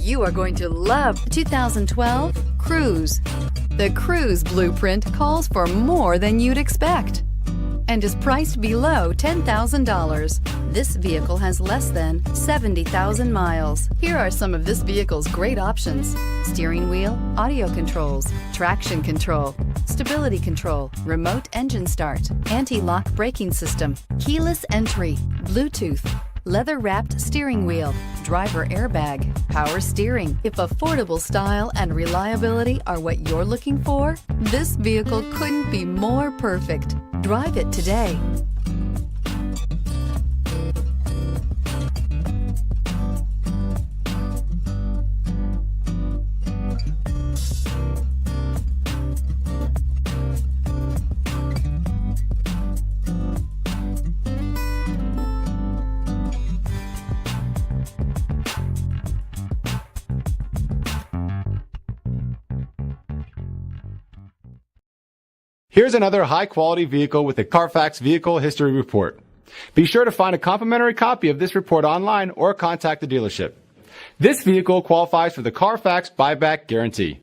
You are going to love the 2012 Cruze. The Cruze blueprint calls for more than you'd expect and is priced below $10,000. This vehicle has less than 70,000 miles. Here are some of this vehicle's great options: steering wheel audio controls, traction control, stability control, remote engine start, anti-lock braking system, keyless entry, Bluetooth, leather-wrapped steering wheel, driver airbag, power steering. If affordable style and reliability are what you're looking for, this vehicle couldn't be more perfect. Drive it today. Here's another high-quality vehicle with a Carfax Vehicle History Report. Be sure to find a complimentary copy of this report online or contact the dealership. This vehicle qualifies for the Carfax Buyback Guarantee.